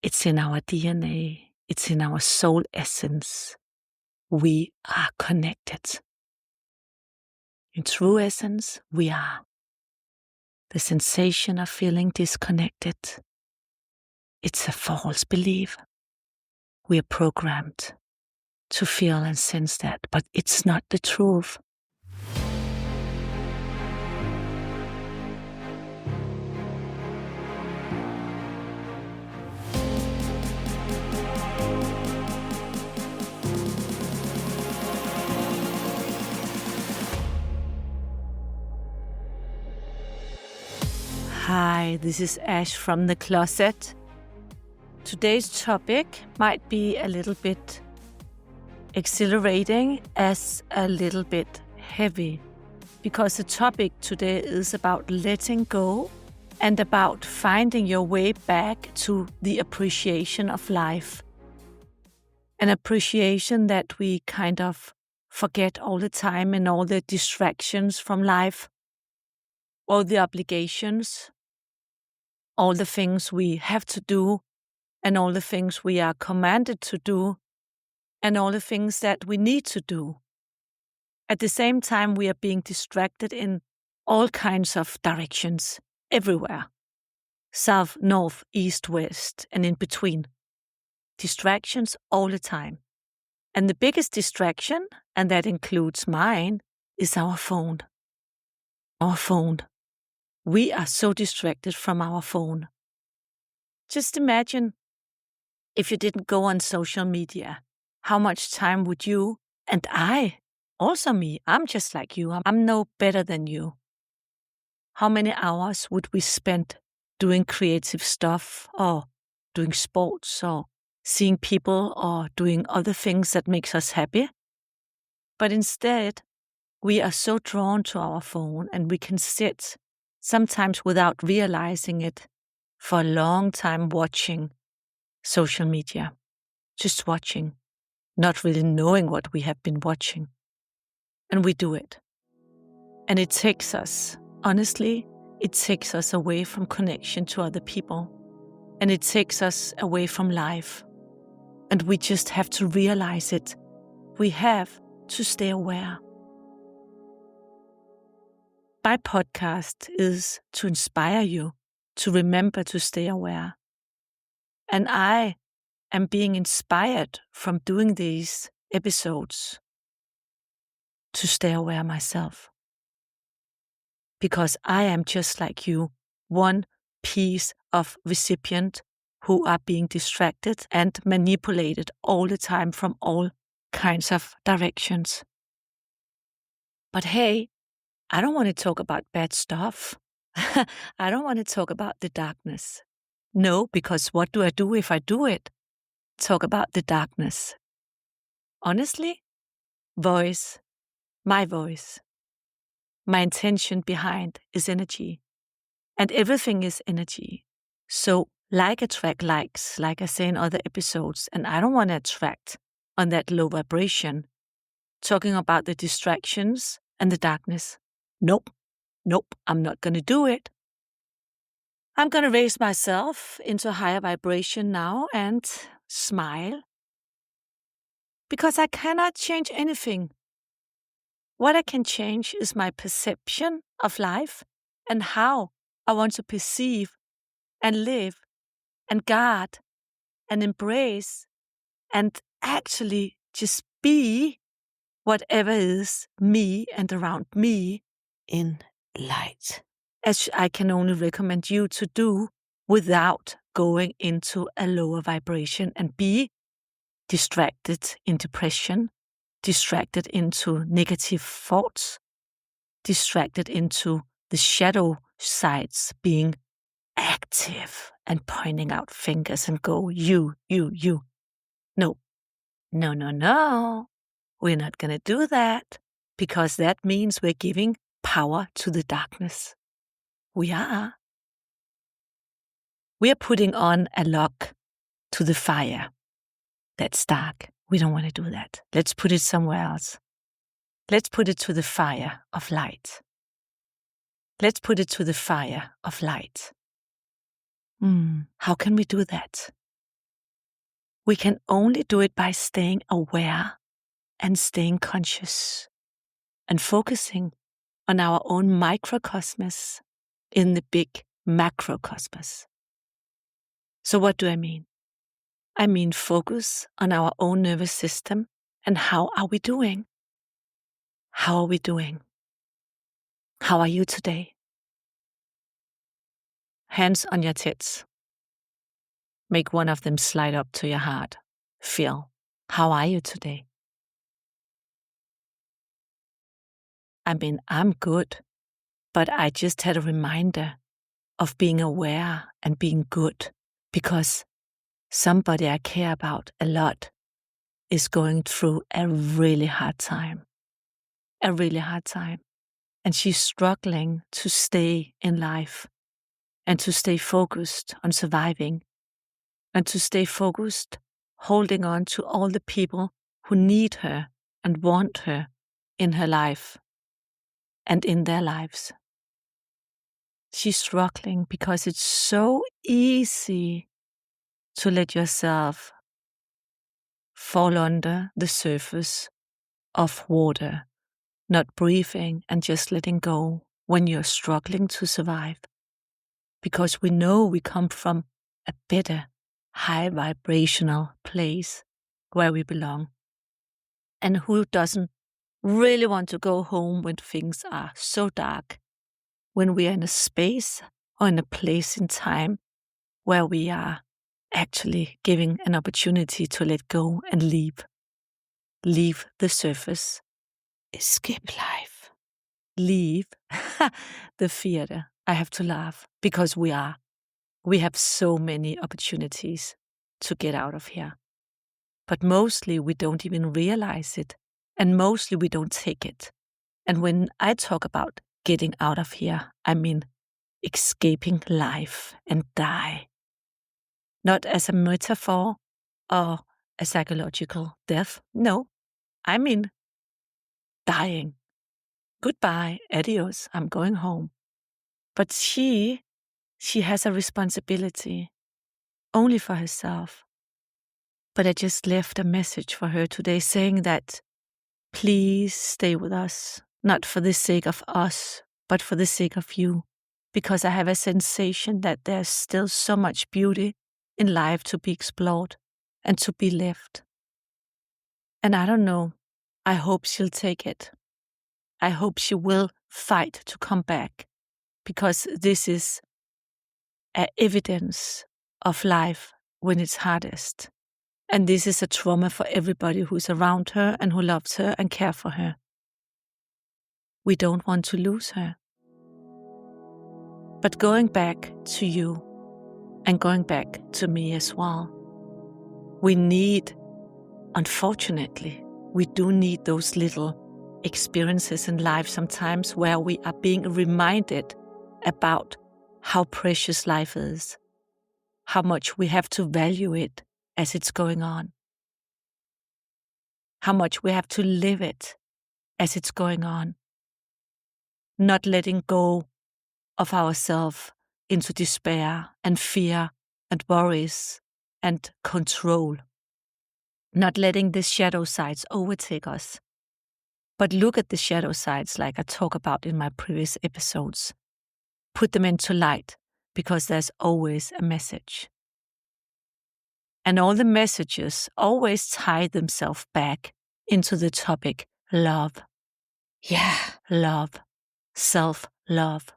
It's in our DNA. It's in our soul essence. We are connected. In true essence, we are. The sensation of feeling disconnected, it's a false belief. We are programmed to feel and sense that, but it's not the truth. Hi, this is Ash from the closet. Today's topic might be a little bit exhilarating as a little bit heavy, because the topic today is about letting go and about finding your way back to the appreciation of life. An appreciation that we kind of forget all the time in all the distractions from life, all the obligations, all the things we have to do, and all the things we are commanded to do, and all the things that we need to do. At the same time, we are being distracted in all kinds of directions, everywhere. South, north, east, west, and in between. Distractions all the time. And the biggest distraction, and that includes mine, is our phone. Our phone. We are so distracted from our phone. Just imagine if you didn't go on social media, how much time would you and I, also me, I'm just like you, I'm no better than you. How many hours would we spend doing creative stuff or doing sports or seeing people or doing other things that makes us happy? But instead, we are so drawn to our phone and we can sit sometimes without realizing it, for a long time watching social media. Just watching, not really knowing what we have been watching. And we do it. And it takes us, honestly, it takes us away from connection to other people. And it takes us away from life. And we just have to realize it. We have to stay aware. My podcast is to inspire you to remember to stay aware. And I am being inspired from doing these episodes to stay aware myself. Because I am just like you, one piece of recipient who are being distracted and manipulated all the time from all kinds of directions. But hey, I don't want to talk about bad stuff. I don't want to talk about the darkness. No, because what do I do if I do it? Talk about the darkness. Honestly, voice, my intention behind is energy. And everything is energy. So like attract likes, like I say in other episodes, and I don't want to attract on that low vibration, talking about the distractions and the darkness. Nope, I'm not going to do it. I'm going to raise myself into a higher vibration now and smile. Because I cannot change anything. What I can change is my perception of life and how I want to perceive and live and guard and embrace and actually just be whatever is me and around me in light, as I can only recommend you to do without going into a lower vibration and be distracted in depression, distracted into negative thoughts, distracted into the shadow sides being active and pointing out fingers and go, you. No. We're not going to do that, because that means we're giving power to the darkness. We are. We are putting on a lock to the fire. That's dark. We don't want to do that. Let's put it somewhere else. Let's put it to the fire of light. Let's put it to the fire of light. How can we do that? We can only do it by staying aware and staying conscious and focusing on our own microcosmos in the big macrocosmos. So what do I mean? I mean focus on our own nervous system and how are we doing? How are we doing? How are you today? Hands on your tits. Make one of them slide up to your heart. Feel, how are you today? I mean, I'm good, but I just had a reminder of being aware and being good because somebody I care about a lot is going through a really hard time. A really hard time. And she's struggling to stay in life and to stay focused on surviving and to stay focused, holding on to all the people who need her and want her in her life and in their lives. She's struggling because it's so easy to let yourself fall under the surface of water, not breathing and just letting go when you're struggling to survive. Because we know we come from a better, high vibrational place where we belong. And who doesn't really want to go home when things are so dark, when we are in a space or in a place in time where we are actually giving an opportunity to let go and leave. Leave the surface. Escape life. Leave the theater. I have to laugh because we have so many opportunities to get out of here. But mostly we don't even realize it. And mostly we don't take it. And when I talk about getting out of here, I mean escaping life and die. Not as a metaphor or a psychological death. No, I mean dying. Goodbye, adios, I'm going home. But she has a responsibility only for herself. But I just left a message for her today saying that please stay with us, not for the sake of us, but for the sake of you. Because I have a sensation that there's still so much beauty in life to be explored and to be lived. And I don't know, I hope she'll take it. I hope she will fight to come back, because this is an evidence of life when it's hardest. And this is a trauma for everybody who's around her and who loves her and cares for her. We don't want to lose her. But going back to you and going back to me as well, we need, unfortunately, we do need those little experiences in life sometimes where we are being reminded about how precious life is, how much we have to value it as it's going on, how much we have to live it as it's going on, not letting go of ourselves into despair and fear and worries and control, not letting the shadow sides overtake us. But look at the shadow sides like I talk about in my previous episodes. Put them into light, because there's always a message. And all the messages always tie themselves back into the topic love. Yeah, love. Self-love.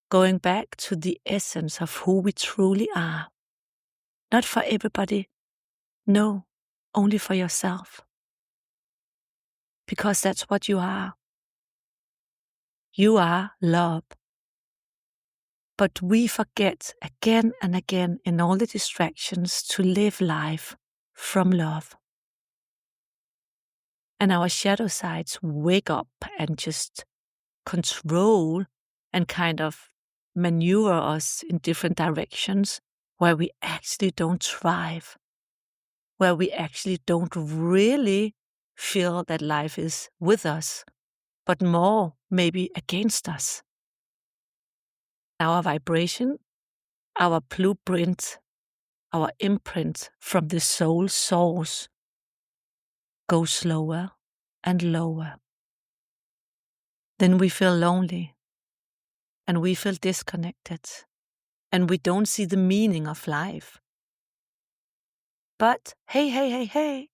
Going back to the essence of who we truly are. Not for everybody. No, only for yourself. Because that's what you are. You are love. But we forget again and again in all the distractions to live life from love. And our shadow sides wake up and just control and kind of maneuver us in different directions where we actually don't thrive, where we actually don't really feel that life is with us, but more maybe against us. Our vibration, our blueprint our imprint from the soul source goes slower and lower. Then we feel lonely and we feel disconnected and we don't see the meaning of life. But hey,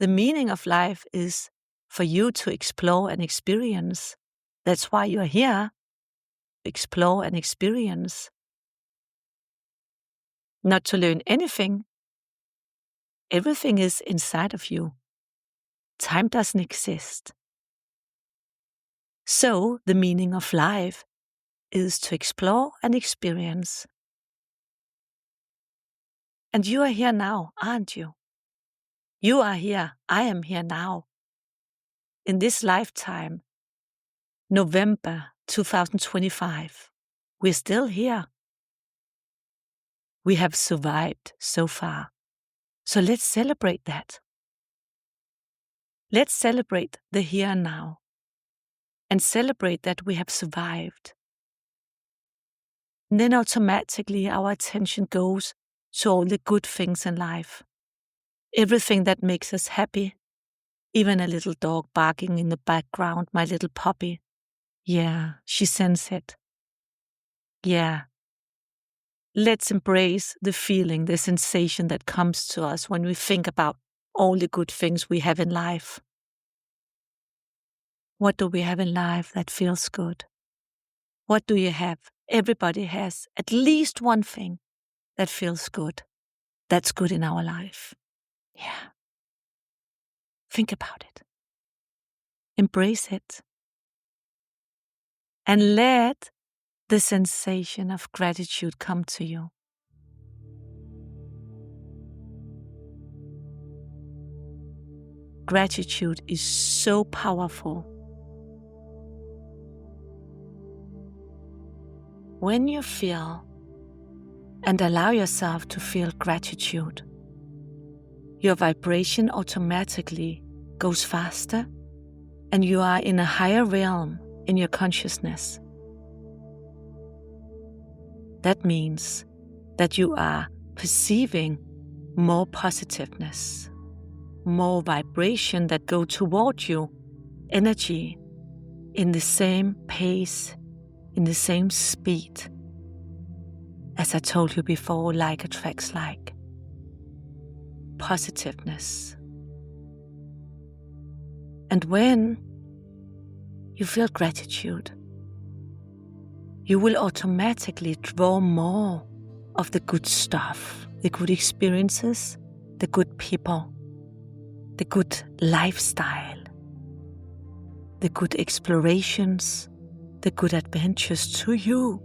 the meaning of life is for you to explore and experience. That's why you're here, explore and experience. Not to learn anything. Everything is inside of you. Time doesn't exist. So the meaning of life is to explore and experience. And you are here now, aren't you? You are here. I am here now. In this lifetime, November 2025, we're still here. We have survived so far. So let's celebrate that. Let's celebrate the here and now and celebrate that we have survived. And then automatically our attention goes to all the good things in life. Everything that makes us happy. Even a little dog barking in the background, my little puppy. Yeah, she sends it. Yeah. Let's embrace the feeling, the sensation that comes to us when we think about all the good things we have in life. What do we have in life that feels good? What do you have? Everybody has at least one thing that feels good. That's good in our life. Yeah. Think about it. Embrace it. And let the sensation of gratitude come to you. Gratitude is so powerful. When you feel and allow yourself to feel gratitude, your vibration automatically goes faster and you are in a higher realm in your consciousness. That means that you are perceiving more positiveness, more vibration that go toward you, energy in the same pace, in the same speed. As I told you before, like attracts like. Positiveness. And when you feel gratitude, you will automatically draw more of the good stuff, the good experiences, the good people, the good lifestyle, the good explorations, the good adventures to you.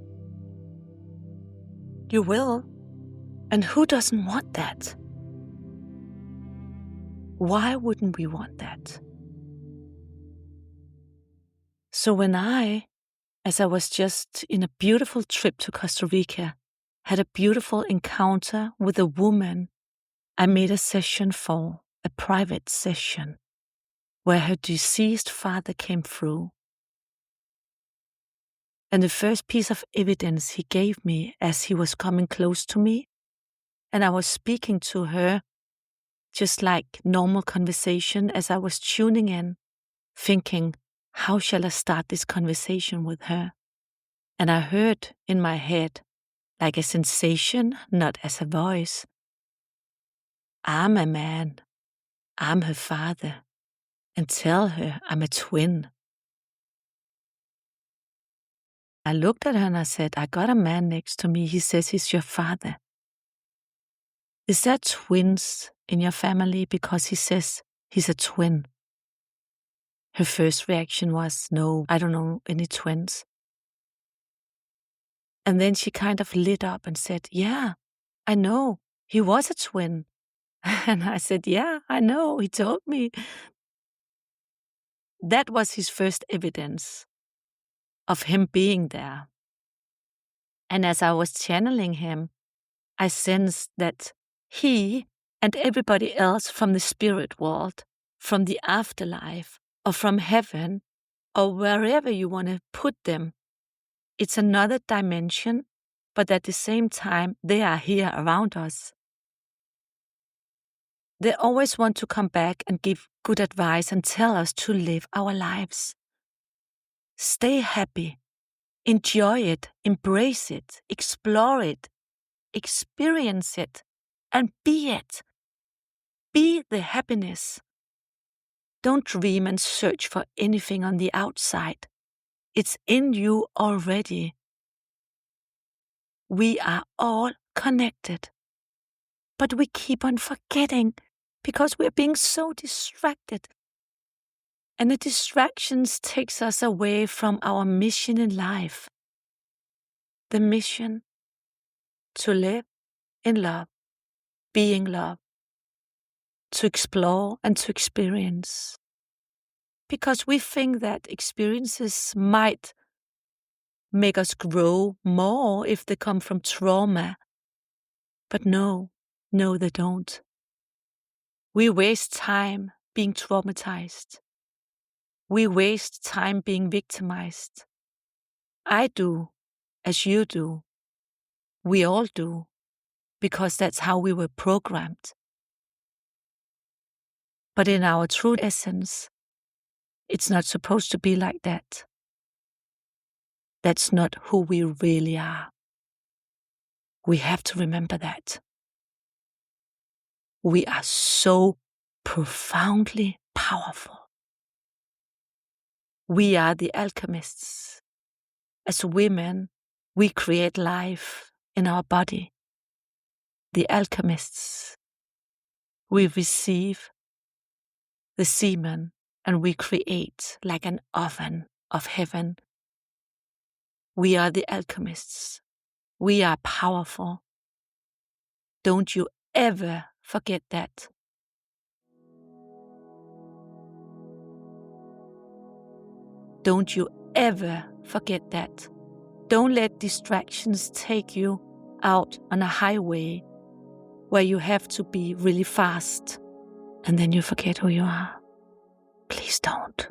You will. And who doesn't want that? Why wouldn't we want that? So when as I was just in a beautiful trip to Costa Rica, had a beautiful encounter with a woman I made a session for, a private session, where her deceased father came through. And the first piece of evidence he gave me as he was coming close to me, and I was speaking to her, just like normal conversation, as I was tuning in, thinking, how shall I start this conversation with her? And I heard in my head, like a sensation, not as a voice, I'm a man, I'm her father, and tell her I'm a twin. I looked at her and I said, I got a man next to me, he says he's your father. Is there twins in your family? Because he says he's a twin. Her first reaction was, no, I don't know any twins. And then she kind of lit up and said, yeah, I know, he was a twin. And I said, yeah, I know, he told me. That was his first evidence of him being there. And as I was channeling him, I sensed that he and everybody else from the spirit world, from the afterlife, or from heaven, or wherever you want to put them, it's another dimension, but at the same time, they are here around us. They always want to come back and give good advice and tell us to live our lives. Stay happy. Enjoy it. Embrace it. Explore it. Experience it. And be it. Be the happiness. Don't dream and search for anything on the outside. It's in you already. We are all connected. But we keep on forgetting because we're being so distracted. And the distractions takes us away from our mission in life. The mission to live in love, being love, to explore and to experience. Because we think that experiences might make us grow more if they come from trauma. But no, they don't. We waste time being traumatized. We waste time being victimized. I do, as you do. We all do, because that's how we were programmed. But in our true essence, it's not supposed to be like that. That's not who we really are. We have to remember that. We are so profoundly powerful. We are the alchemists. As women, we create life in our body. The alchemists. We receive the semen and we create like an oven of heaven. We are the alchemists. We are powerful. Don't you ever forget that. Don't you ever forget that. Don't let distractions take you out on a highway where you have to be really fast and then you forget who you are. Please don't.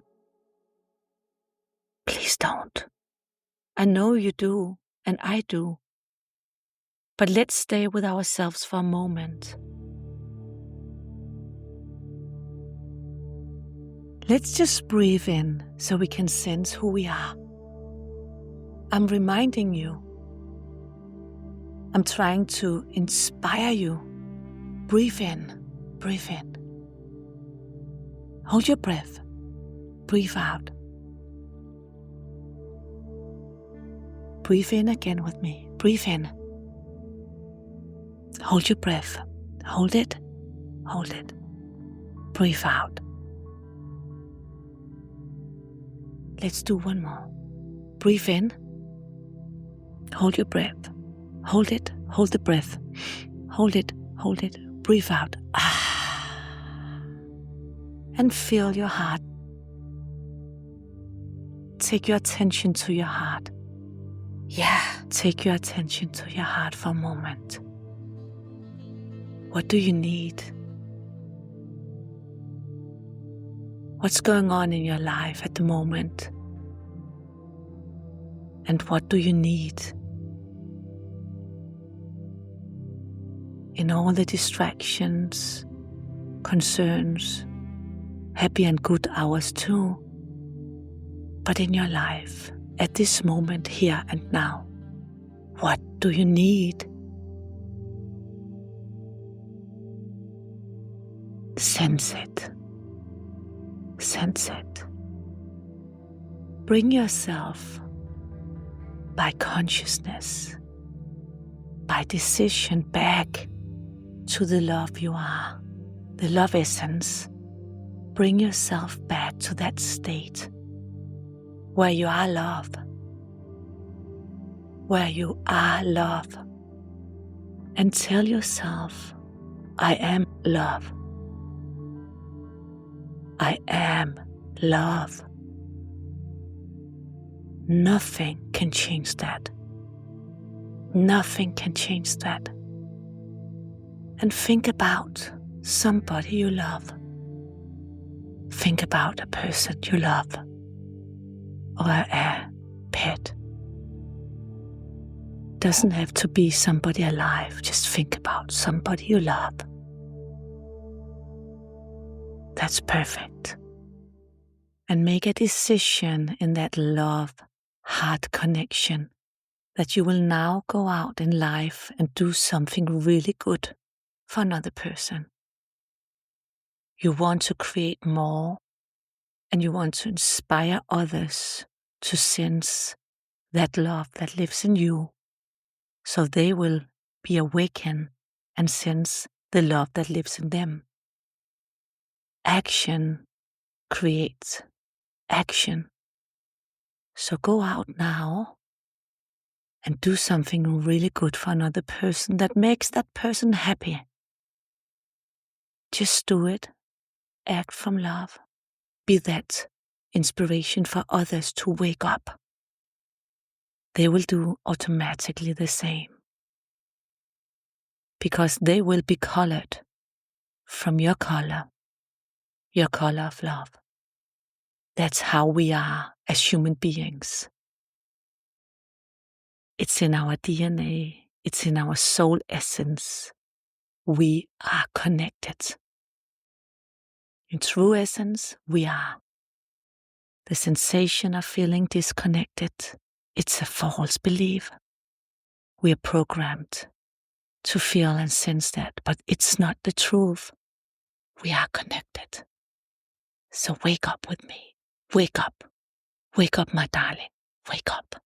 Please don't. I know you do, and I do. But let's stay with ourselves for a moment. Let's just breathe in so we can sense who we are. I'm reminding you. I'm trying to inspire you. Breathe in. Breathe in. Hold your breath. Breathe out. Breathe in again with me. Breathe in. Hold your breath. Hold it. Hold it. Breathe out. Let's do one more. Breathe in. Hold your breath. Hold it. Hold the breath. Hold it. Hold it. Breathe out. And feel your heart. Take your attention to your heart. Yeah. Take your attention to your heart for a moment. What do you need? What's going on in your life at the moment? And what do you need? In all the distractions, concerns, happy and good hours too. But in your life, at this moment, here and now, what do you need? Sense it. Sense it. Bring yourself by consciousness, by decision back to the love you are, the love essence. Bring yourself back to that state where you are love, where you are love, and tell yourself, I am love. I am love. Nothing can change that. Nothing can change that. And think about somebody you love. Think about a person you love, or a pet. Doesn't have to be somebody alive. Just think about somebody you love. That's perfect. And make a decision in that love, heart connection that you will now go out in life and do something really good for another person. You want to create more, and you want to inspire others to sense that love that lives in you, so they will be awakened and sense the love that lives in them. Action creates action. So go out now and do something really good for another person that makes that person happy. Just do it. Act from love. Be that inspiration for others to wake up. They will do automatically the same, because they will be colored from your color of love. That's how we are as human beings. It's in our DNA. It's in our soul essence. We are connected. In true essence, we are. The sensation of feeling disconnected, it's a false belief. We are programmed to feel and sense that, but it's not the truth. We are connected. So wake up with me. Wake up. Wake up, my darling. Wake up.